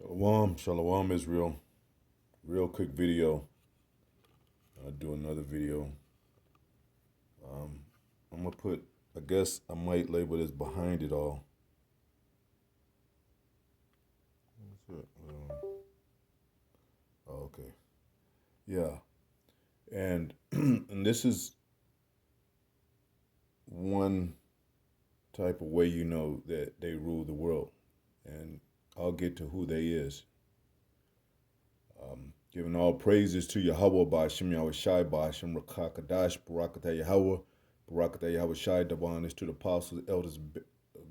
Shalom, shalom Israel. Real quick video. I'll do another video. Um, I'm gonna put, I guess I might label this behind it all. What's it? Oh, okay. Yeah. And and this is one type of way you know that they rule the world. And I'll get to who they is. Giving all praises to Yahweh Ba'ashem Yahweh Shai Ba'ashem Rakakadash Barakatah Yahweh Barakatah Yahweh Shai Daban is to the apostles, elders,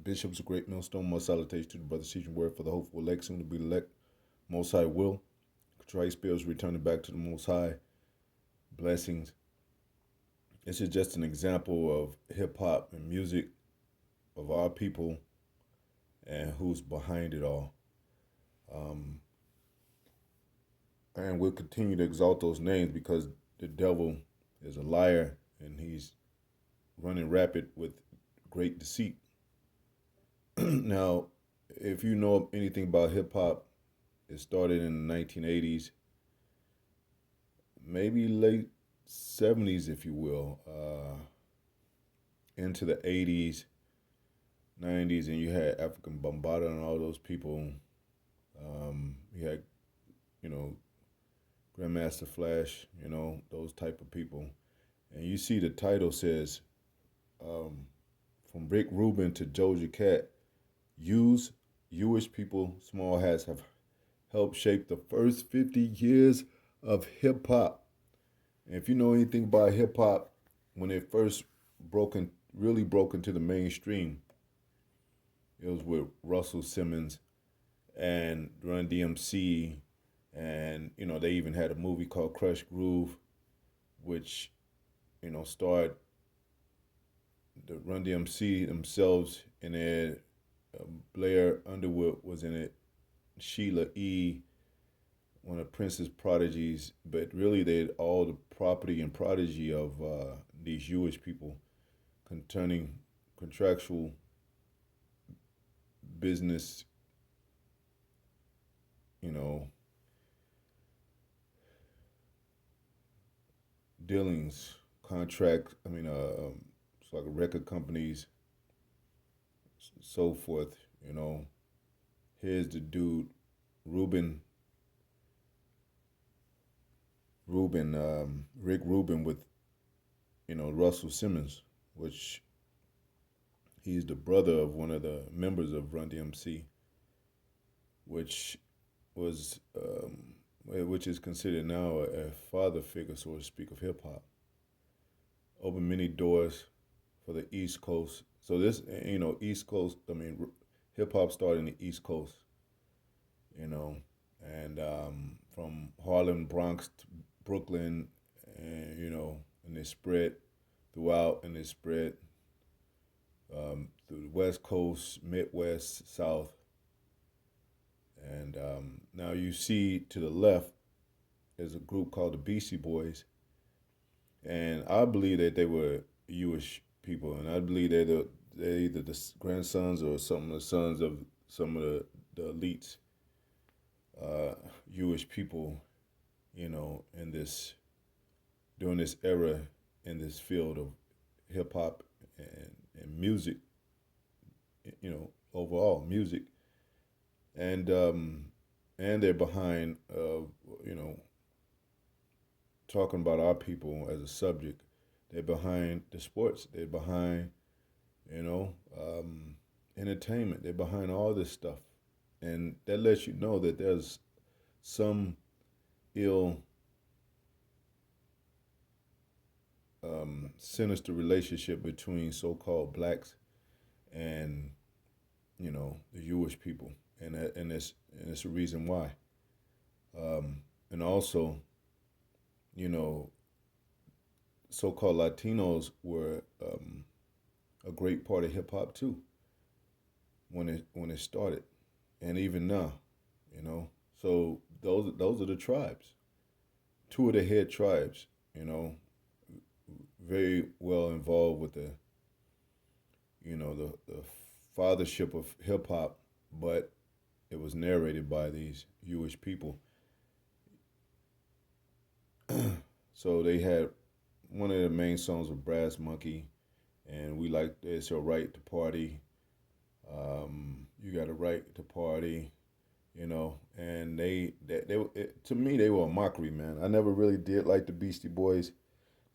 bishops, great millstone. Most salutations to the brothers teaching word for the hopeful elect, soon to be elect. Most High will. Contrite spirits returning back to the Most High. Blessings. This is just an example of hip hop and music of our people and who's behind it all. And we'll continue to exalt those names because the devil is a liar and he's running rapid with great deceit. Now, if you know anything about hip hop, it started in the 1980s, maybe late 70s, if you will, into the 80s, 90s, and you had African Bambaataa and all those people. You had, you know, Grandmaster Flash, you know, those type of people. And you see the title says, from Rick Rubin to Doja Cat, use Yewish people, small hats have helped shape the first 50 years of hip hop. And if you know anything about hip hop, when it first really broke into the mainstream, it was with Russell Simmons and Run DMC, and you know they even had a movie called Crush Groove, which starred the Run DMC themselves in it. Blair Underwood was in it. Sheila E., one of Prince's prodigies, but really they all the property and prodigy of these Jewish people, concerning contractual business, dealings, contract. It's like record companies, so forth. Here's the dude, Ruben, Rick Rubin with, Russell Simmons, which he's the brother of one of the members of Run DMC, which was, which is considered now a father figure, so to speak, of hip hop. Opened many doors for the East Coast. So this, East Coast. Hip hop started in the East Coast, and from Harlem, Bronx, to Brooklyn, and it spread throughout, and it spread through the West Coast, Midwest, South, and now you see to the left is a group called the Beastie Boys, and I believe that they were Jewish people, and I believe they're either the grandsons or some of the sons of some of the elites, Jewish people, in this during this era in this field of hip hop and music, overall music, and they're behind, talking about our people as a subject. They're behind the sports. They're behind, you know, entertainment. They're behind all this stuff, and that lets you know that there's some ill, sinister relationship between so-called blacks and the Jewish people, and it's a reason why. And also, you know, so-called Latinos were a great part of hip hop too when it started, and even now, you know. So those are the tribes, two of the head tribes, very well involved with the fathership of hip hop, but it was narrated by these Jewish people. So they had one of the main songs of Brass Monkey, and we like it's your right to party. You got a right to party, and to me they were a mockery, man. I never really did like the Beastie Boys.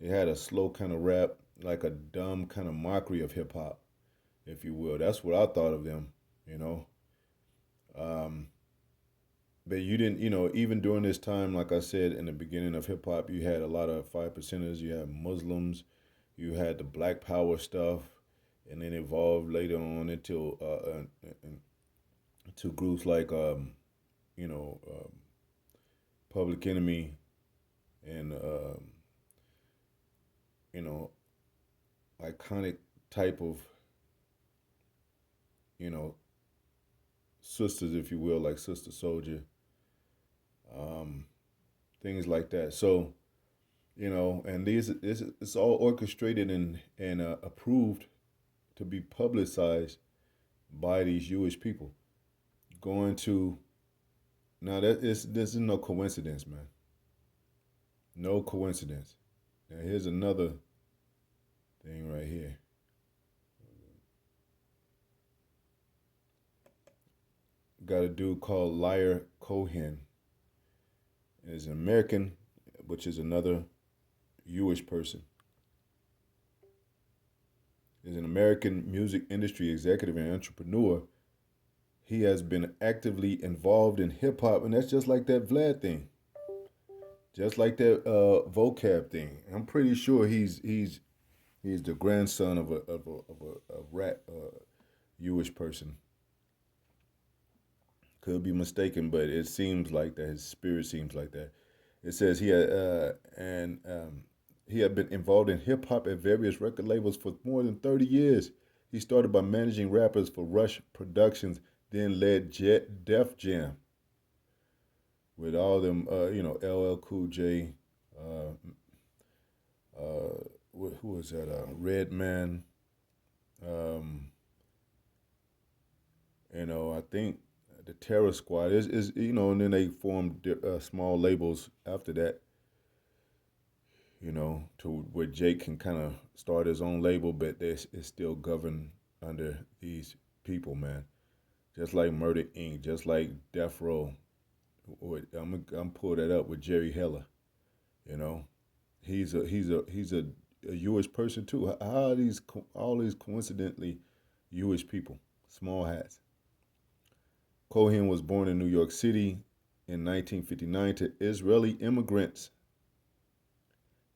They had a slow kind of rap, like a dumb kind of mockery of hip hop, if you will. That's what I thought of them, you know. Um, but you didn't, even during this time, like I said in the beginning of hip hop, you had a lot of five percenters. You had Muslims, you had the Black Power stuff, and then evolved later on into groups like you know Public Enemy and you know iconic type of you know sisters, if you will, like Sister Soldier, um, things like that. So and it's all orchestrated and approved to be publicized by these Jewish people. Going to now that is this is no coincidence, man. No coincidence. Now here's another thing right here. Got a dude called Liar Cohen. Is an American, which is another Jewish person. Is an American music industry executive and entrepreneur. He has been actively involved in hip hop, and that's just like that Vlad thing, just like that vocab thing. I'm pretty sure he's the grandson of a rat Jewish person. Could be mistaken, but it seems like that. His spirit seems like that. It says he had been involved in hip hop at various record labels for more than 30 years. He started by managing rappers for Rush Productions, then led Def Jam with all them, LL Cool J, uh, who was that? Redman. Um, I think the Terror Squad and then they formed small labels after that, to where Jake can kind of start his own label, but it's still governed under these people, man. Just like Murder Inc., just like Death Row. I'm pull that up with Jerry Heller. You know, he's a Jewish person too. How are these all these coincidentally Jewish people? Small hats. Cohen was born in New York City in 1959 to Israeli immigrants.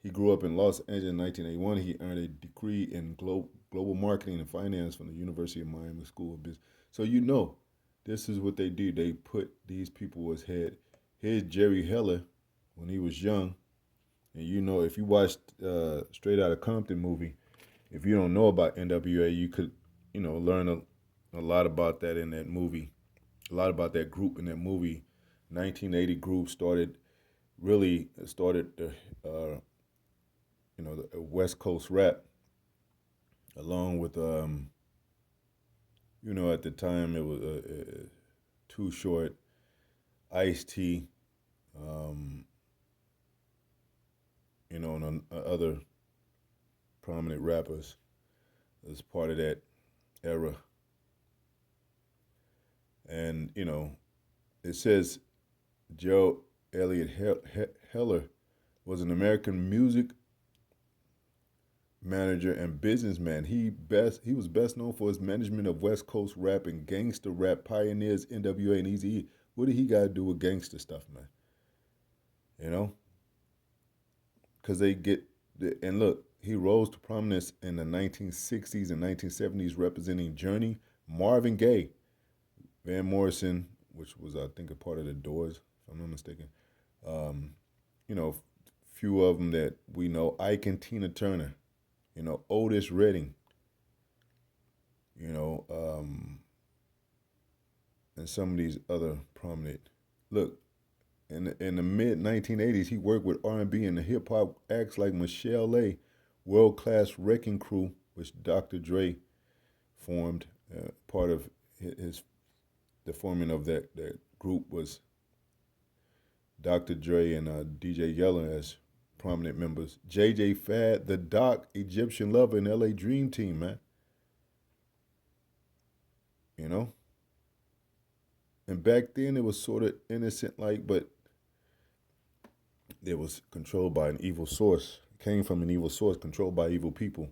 He grew up in Los Angeles in 1981. He earned a degree in global marketing and finance from the University of Miami School of Business. So this is what they do. They put these people as head. Here's Jerry Heller when he was young, and if you watched Straight Outta Compton movie, if you don't know about NWA, you could learn a lot about that in that movie, a lot about that group in that movie. 1980 group really started the West Coast rap, along with at the time it was Too Short, Ice T, um, and other prominent rappers as part of that era. And it says Joe Elliott Heller was an American music manager and businessman. He was best known for his management of West Coast rap and gangster rap pioneers NWA and Eazy-E. What did he got to do with gangster stuff, man? You know, because and look, he rose to prominence in the 1960s and 1970s, representing Journey, Marvin Gaye, Van Morrison, which was I think a part of the Doors, if I'm not mistaken. Um, few of them that we know, Ike and Tina Turner, Otis Redding, you know, um, and some of these other prominent. Look, in the mid 1980s, he worked with R&B and hip hop acts like Michelle A, World Class Wrecking Crew, which Dr. Dre formed, part of his the forming of that group was Dr. Dre and DJ Yella as prominent members. JJ Fad, the Doc, Egyptian Lover, and LA Dream Team, man. You know? And back then it was sort of innocent like, but it was controlled by an evil source. It came from an evil source controlled by evil people.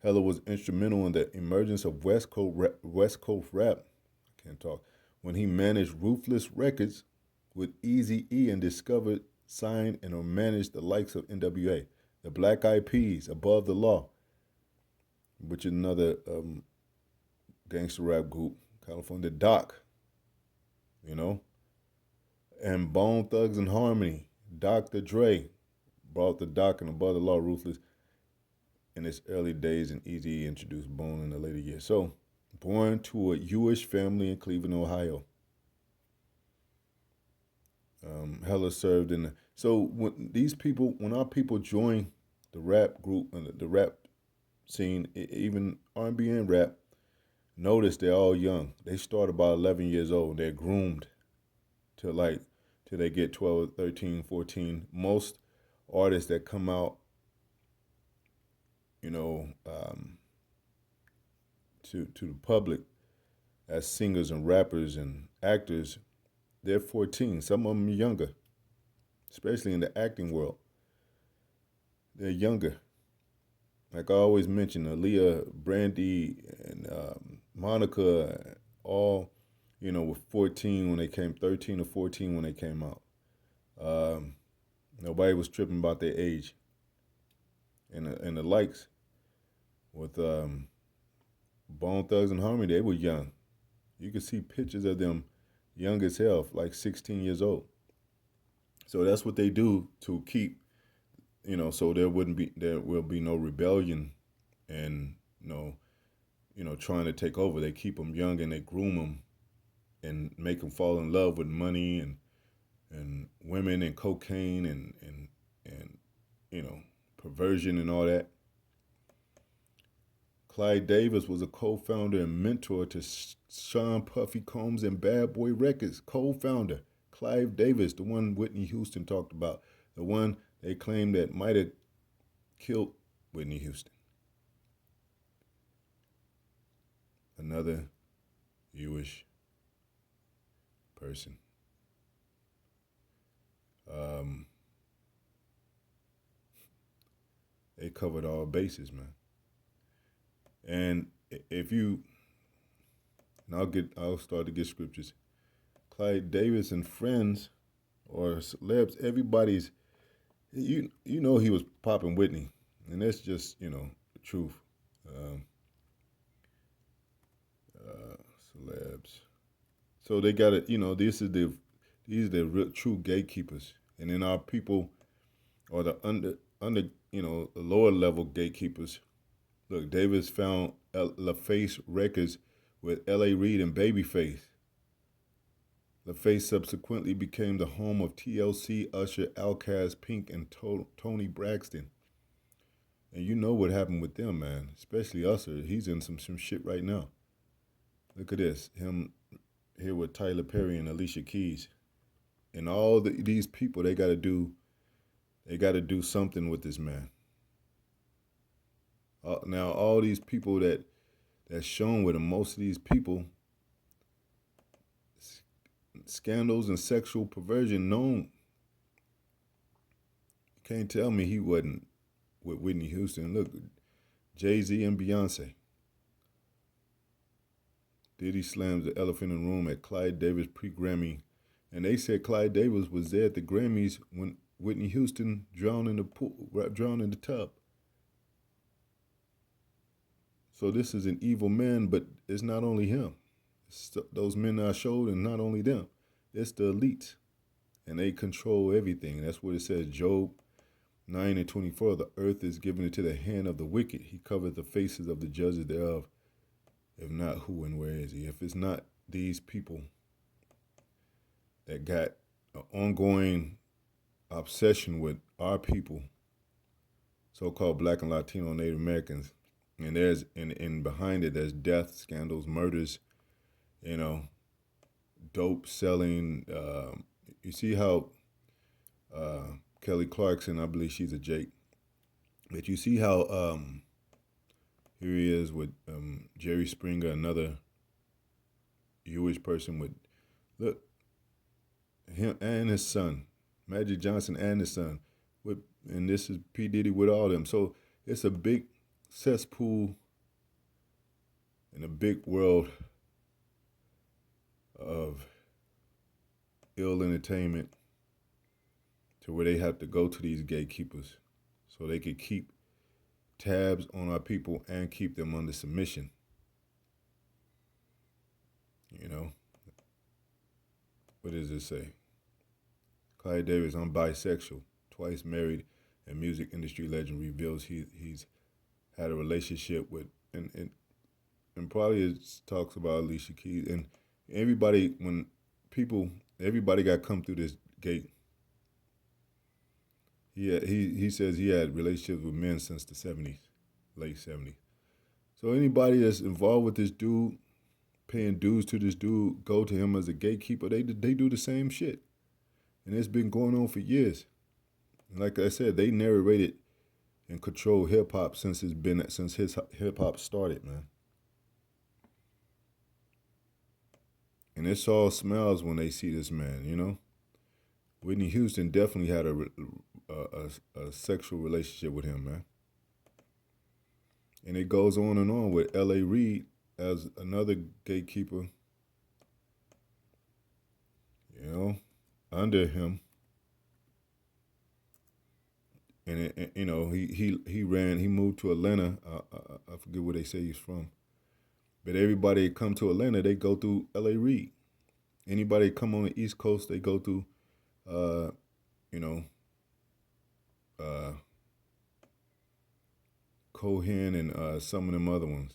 Hella was instrumental in the emergence of West Coast rap. I can't talk. When he managed Ruthless Records with Easy E and discovered, signed, and or managed the likes of NWA, the Black Eyed Peas, Above the Law, which is another gangster rap group, California, Doc, you know, and Bone Thugs and Harmony, Dr. Dre brought the Doc and Above the Law, Ruthless in its early days, and Easy introduced Bone in the later years. So, born to a Yewish family in Cleveland, Ohio. Hella served in the, so when our people join the rap group and the rap scene, even R&B and rap, notice they're all young. They start about 11 years old. They're groomed till they get 12, 13, 14. Most artists that come out, you know, to the public as singers and rappers and actors, they're 14. Some of them are younger, especially in the acting world. They're younger. Like I always mention, Aaliyah, Brandy, and Monica, all, you know, were 14 when they came, 13 or 14 when they came out. Nobody was tripping about their age. And the likes with Bone Thugs and Harmony, they were young. You could see pictures of them young as hell, like 16 years old. So that's what they do to keep, you know, so there will be no rebellion and trying to take over. They keep them young and they groom them and make them fall in love with money and women and cocaine and perversion and all that. Clyde Davis was a co-founder and mentor to Sean Puffy Combs and Bad Boy Records. Co-founder Clive Davis, the one Whitney Houston talked about, the one they claimed that might have killed Whitney Houston. Another Jewish person. They covered all bases, man. And if you, and I'll start to get scriptures. Clyde Davis and friends or celebs, everybody's, you know he was popping Whitney, and that's just the truth. Celebs, so they got it. These are the real true gatekeepers, and then our people are the under the lower level gatekeepers. Look, Davis found LaFace Records with L.A. Reid and Babyface. LaFace subsequently became the home of TLC, Usher, Outkast, Pink, and Tony Braxton. And you know what happened with them, man. Especially Usher. He's in some shit right now. Look at this. Him here with Tyler Perry and Alicia Keys. And all these people, they got to do something with this man. Now, all these people that's shown with him, most of these people, scandals and sexual perversion known. You can't tell me he wasn't with Whitney Houston. Look, Jay-Z and Beyonce. Diddy slams the elephant in the room at Clyde Davis pre-Grammy. And they said Clyde Davis was there at the Grammys when Whitney Houston drowned in the tub. So this is an evil man, but it's not only him. Those men I showed, and not only them. It's the elites. And they control everything. That's what it says, Job 9:24. The earth is given into the hand of the wicked. He covered the faces of the judges thereof. If not, who and where is he? If it's not these people that got an ongoing obsession with our people, so-called Black and Latino Native Americans, and there's and behind it there's death, scandals, murders, dope selling. You see how Kelly Clarkson, I believe she's a Jake, but you see how here he is with Jerry Springer, another Yewish person with look him and his son, Magic Johnson and his son, with and this is P Diddy with all them. So it's a big cesspool in a big world of ill entertainment to where they have to go to these gatekeepers so they could keep tabs on our people and keep them under submission. You know, what does it say? Clyde Davis, I'm bisexual, twice married, and music industry legend reveals he's had a relationship with and probably it talks about Alicia Keys and everybody when people everybody got come through this gate. He says he had relationships with men since the 70s, late 70s. So anybody that's involved with this dude, paying dues to this dude, go to him as a gatekeeper. They do the same shit, and it's been going on for years. And like I said, they narrated and control hip hop since his hip hop started, man. And it's all smiles when they see this man, you know. Whitney Houston definitely had a sexual relationship with him, man. And it goes on and on with L.A. Reid as another gatekeeper, you know, under him. And you know, he moved to Atlanta. I forget where they say he's from, but everybody that come to Atlanta, they go through L.A. Reid. Anybody that come on the East Coast, they go through, you know, Cohen and some of them other ones.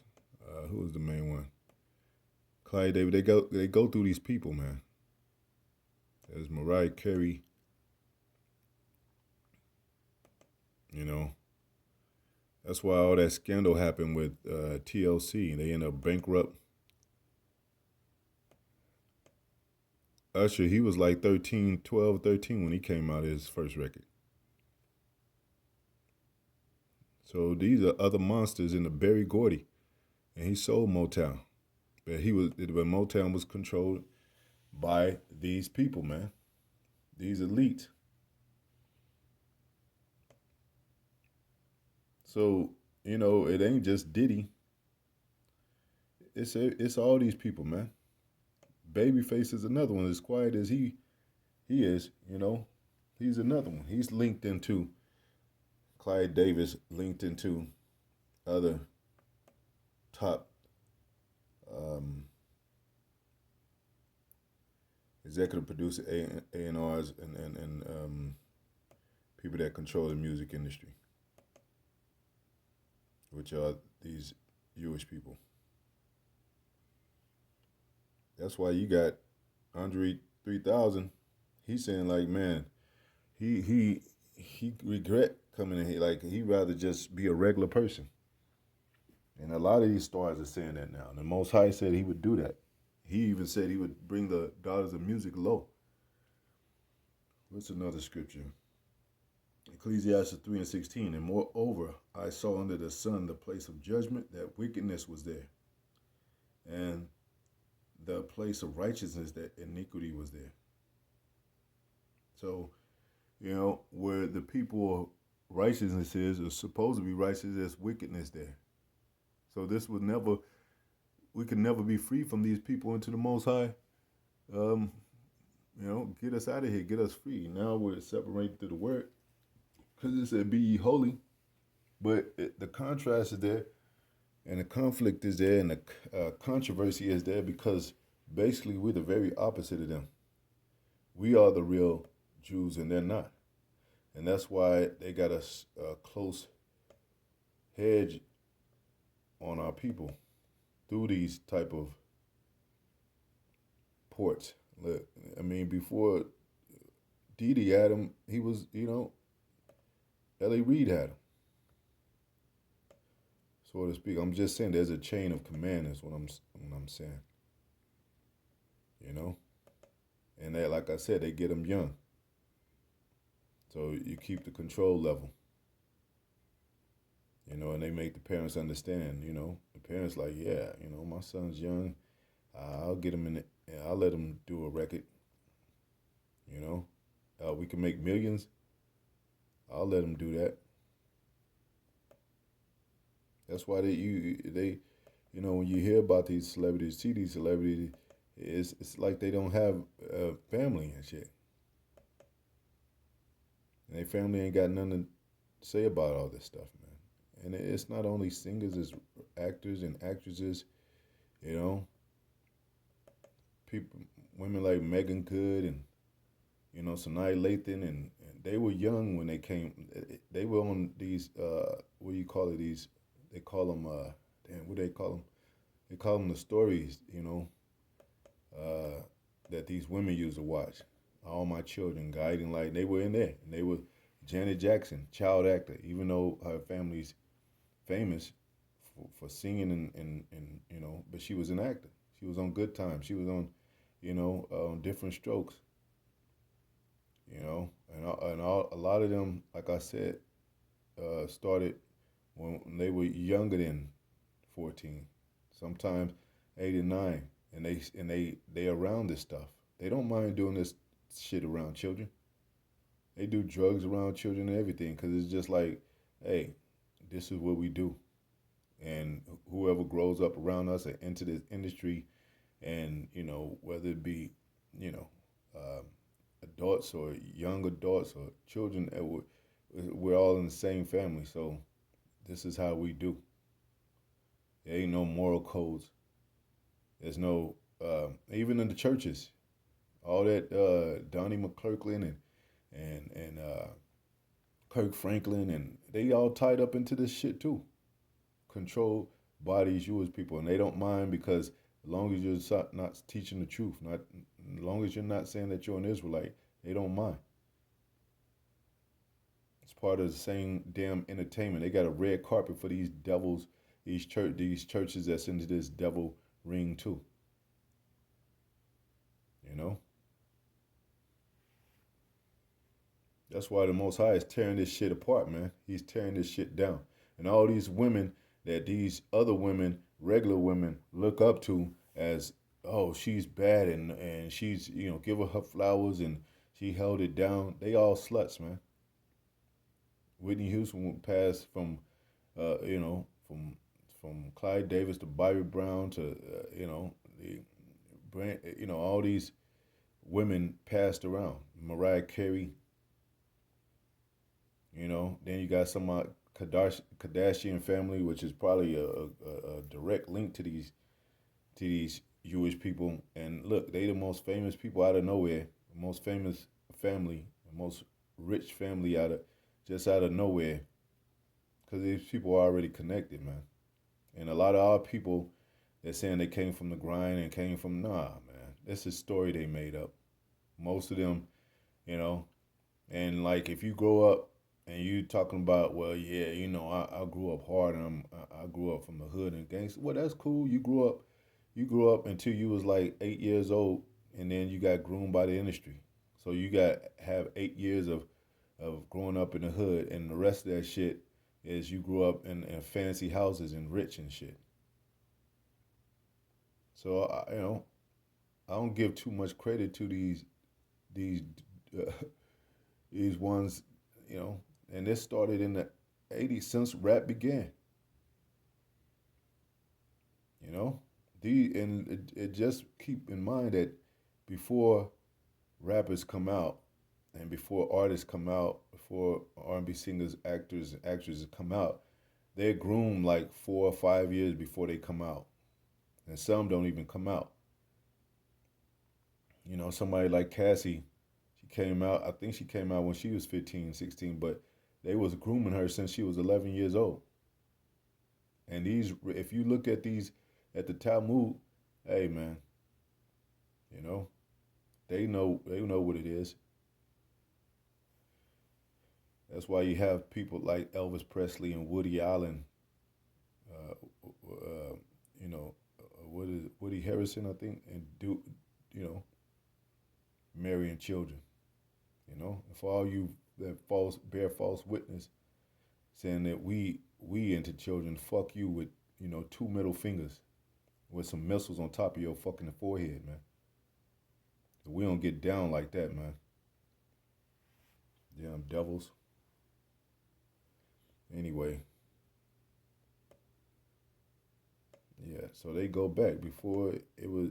Who was the main one? Clyde David. They go through these people, man. There's Mariah Carey. You know, that's why all that scandal happened with TLC. They ended up bankrupt. Usher, he was like 13, 12, 13 when he came out of his first record. So these are other monsters in the Berry Gordy. And he sold Motown. But Motown was controlled by these people, man. These elites. So, you know, it ain't just Diddy. It's all these people, man. Babyface is another one. As quiet as he is, you know, he's another one. He's linked into Clyde Davis, linked into other top executive producer A&Rs and people that control the music industry, which are these Jewish people. That's why you got Andre 3000. He's saying like, man, he regret coming in here. Like he'd rather just be a regular person. And a lot of these stars are saying that now. And the Most High said he would do that. He even said he would bring the daughters of music low. What's another scripture? Ecclesiastes 3 and 16. And moreover, I saw under the sun the place of judgment, that wickedness was there. And the place of righteousness, that iniquity was there. So, you know, where the people of righteousness is, or supposed to be righteous, there's wickedness there. So we could never be free from these people into the Most High. You know, get us out of here, get us free. Now we're separated through the word, because it said, "Be ye holy," but the contrast is there, and the conflict is there, and the controversy is there because basically we're the very opposite of them. We are the real Jews, and they're not, and that's why they got a close hedge on our people through these type of ports. Look, I mean, before Didi had him, he was, you know, L.A. Reid had him, so to speak. I'm just saying there's a chain of command is what I'm saying. You know? And they, like I said, they get them young. So you keep the control level, and they make the parents understand. The parents like, yeah, my son's young. I'll get him in. I'll let him do a record. You know, we can make millions. I'll let him do that. That's why when you hear about these celebrities, see these celebrities, it's like they don't have family and shit. And their family ain't got nothing to say about all this stuff, man. And it's not only singers, it's actors and actresses. You know, people, women like Megan Good and Sanaa Lathan, and they were young when they came. They were on these what do you call it? These they call them damn, what do they call them? They call them the stories. Uh, that these women used to watch. All My Children, Guiding Light. They were in there, and they were Janet Jackson, child actor. Even though her family's famous for singing and but she was an actor. She was on Good Times. She was on on Different Strokes. A lot of them, like I said, started when they were younger than 14, sometimes 8 and 9, and they around this stuff. They don't mind doing this shit around children. They do drugs around children and everything because it's just like, hey, this is what we do, and whoever grows up around us and into this industry, and whether it be you know um, adults or young adults or children, we're all in the same family. So this is how we do. There ain't no moral codes. There's no even in the churches. All that Donnie McClurkin and Kirk Franklin, and they all tied up into this shit too. Control bodies, Jewish people, and they don't mind because as long as you're not teaching the truth, not as long as you're not saying that you're an Israelite, they don't mind. It's part of the same damn entertainment. They got a red carpet for these devils, these churches that's into this devil ring too. You know, that's why the Most High is tearing this shit apart, man. He's tearing this shit down, and all these women that these other women, regular women, look up to as, oh, she's bad, and she's give her flowers and she held it down. They all sluts, man. Whitney Houston passed from, from Clyde Davis to Bobby Brown to the brand, all these women passed around. Mariah Carey. Then you got some Kardashian family, which is probably a direct link to these Jewish people. And look, they the most famous people out of nowhere, the most famous family, the most rich family out of nowhere, because these people are already connected, man. And a lot of our people, they're saying they came from the grind and came from, nah, man. That's a story they made up. Most of them, you know, and like if you grow up and you talking about, well, yeah, I grew up hard and I grew up from the hood and gangster. Well, that's cool. You grew up until you was like 8 years old, and then you got groomed by the industry. So you got have 8 years of growing up in the hood, and the rest of that shit is you grew up in fancy houses and rich and shit. So I don't give too much credit to these uh, these ones, you know. And this started in the '80s since rap began. You know, it just keep in mind that before rappers come out and before artists come out, before R&B singers, actors, and actresses come out, they're groomed like 4 or 5 years before they come out, and some don't even come out. Somebody like Cassie, she came out. I think she came out when she was 15, 16, but they was grooming her since she was 11 years old. And if you look at these, at the Talmud, hey man, you know, they know what it is. That's why you have people like Elvis Presley and Woody Allen. Uh, uh, what is Woody Harrison, I think, and do you know marrying children. You know, and for all you that bear false witness, saying that we into children, fuck you with two middle fingers with some missiles on top of your fucking forehead, man. We don't get down like that, man. Damn devils. Anyway, yeah. So they go back. Before it was,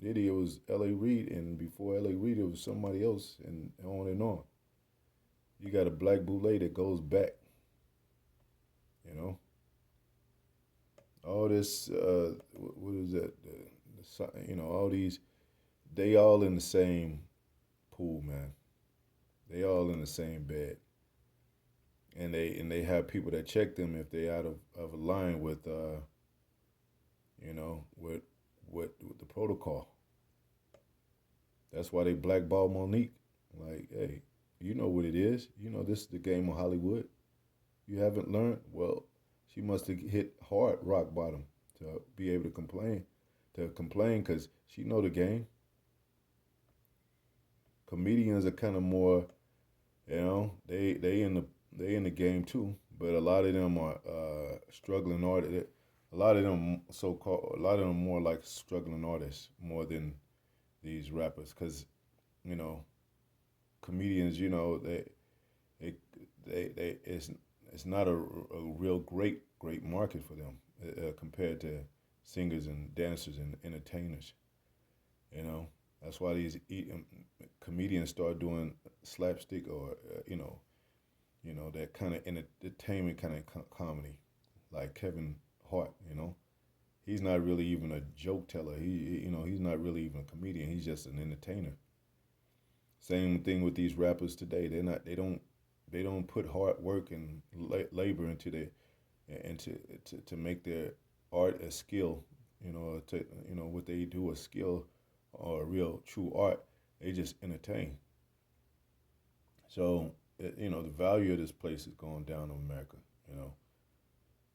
Diddy, it was L.A. Reid, and before L.A. Reid, it was somebody else, and on and on. You got a black boule that goes back. You know, all this. What is that? All these. They all in the same pool, man. They all in the same bed, and they have people that check them if they out of line with with the protocol. That's why they blackball Monique. Like, hey, you know what it is. You know this is the game of Hollywood. You haven't learned? Well, she must have hit hard rock bottom to be able to complain. To complain because she know the game. Comedians are kind of more, they in the game too. But a lot of them are struggling artists. A lot of them more like struggling artists more than these rappers, because you know, comedians, they it's not a real great market for them compared to singers and dancers and entertainers. You know, that's why these comedians start doing slapstick or that kind of entertainment kind of comedy, like Kevin Hart. You know, he's not really even a joke teller. He's not really even a comedian. He's just an entertainer. Same thing with these rappers today. They don't put hard work and labor to make their art a skill. What they do a skill or a real true art. They just entertain. So the value of this place is going down in America. You know,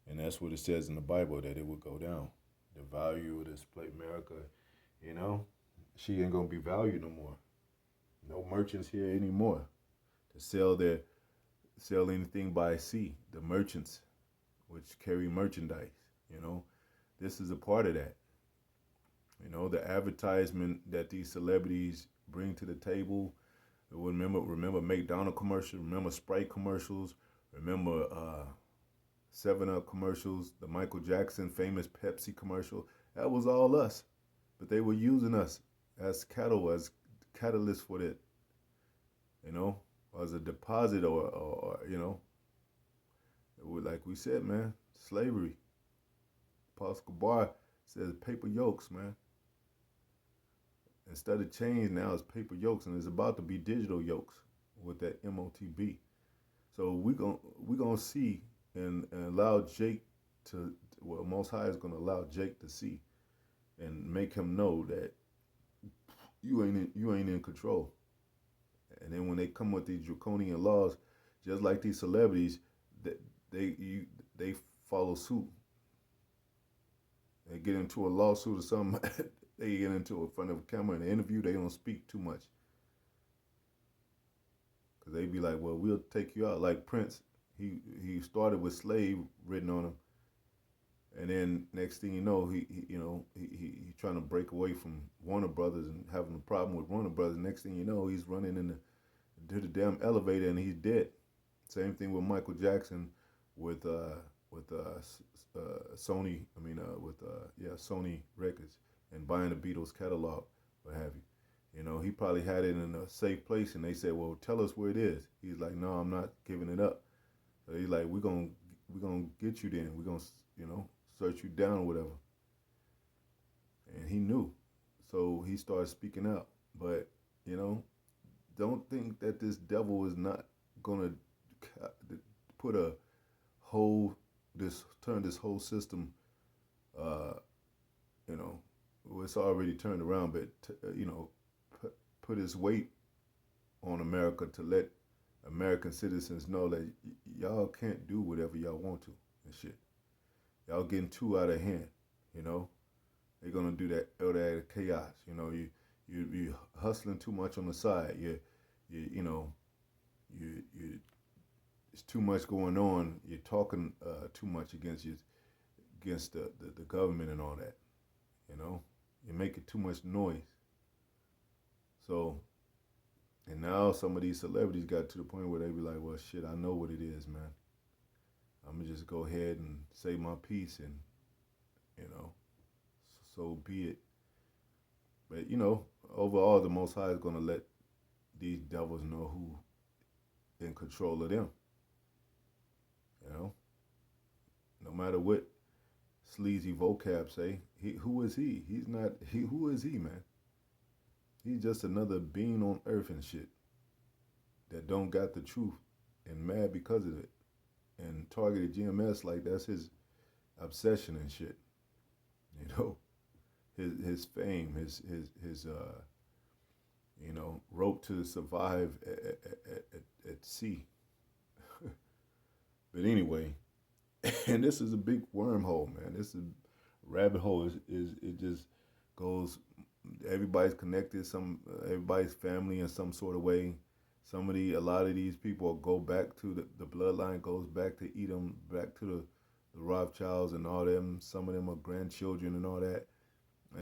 and that's what it says in the Bible that it would go down. The value of this place, America. You know, she ain't gonna be valued no more. No merchants here anymore to sell anything by sea. The merchants, which carry merchandise. You know, this is a part of that. The advertisement that these celebrities bring to the table. Remember McDonald commercials. Remember Sprite commercials. Remember 7-Up commercials. The Michael Jackson famous Pepsi commercial. That was all us, but they were using us as cattle, as catalysts for that. As a deposit like we said, man, slavery. Paul Escobar says paper yokes, man. Instead of chains, now it's paper yokes, and it's about to be digital yokes with that MOTB. So we gonna see and allow Jake to, well, Most High is gonna allow Jake to see and make him know that you ain't in control. And then when they come with these draconian laws, just like these celebrities, they follow suit. They get into a lawsuit or something. They get into in front of a camera in an interview. They don't speak too much because they be like, "Well, we'll take you out." Like Prince, he started with slave written on him, and then next thing you know, he trying to break away from Warner Brothers and having a problem with Warner Brothers. Next thing you know, he's running to the damn elevator and he's dead. Same thing with Michael Jackson with Sony. Sony Records and buying the Beatles catalog, what have you. He probably had it in a safe place, and they said, "Well, tell us where it is." He's like, "No, I'm not giving it up." So he's like, "We're gonna get you then. We're gonna search you down or whatever." And he knew, so he started speaking out. But don't think that this devil is not gonna put turn this whole system. It's already turned around, but put his weight on America to let American citizens know that y'all can't do whatever y'all want to and shit. Y'all getting too out of hand. They're gonna do that out of chaos. You you hustling too much on the side. You know you it's too much going on. You're talking too much against the government and all that. You know, you're making too much noise. So and now some of these celebrities got to the point where they be like, well, shit, I know what it is, man. I'm gonna just go ahead and say my piece, and you know, so be it. But overall, the Most High is gonna let these devils know who in control of them. You know, no matter what sleazy vocab say, who is he? He's not. Who is he, man? He's just another being on earth and shit that don't got the truth and mad because of it and targeted GMS like that's his obsession and shit. You know, his fame, his rope to survive at sea. But anyway, and this is a big wormhole, man. This is rabbit hole. Is it just goes? Everybody's connected. Everybody's family in some sort of way. A lot of these people go back to the bloodline goes back to Edom, back to the Rothschilds and all them. Some of them are grandchildren and all that.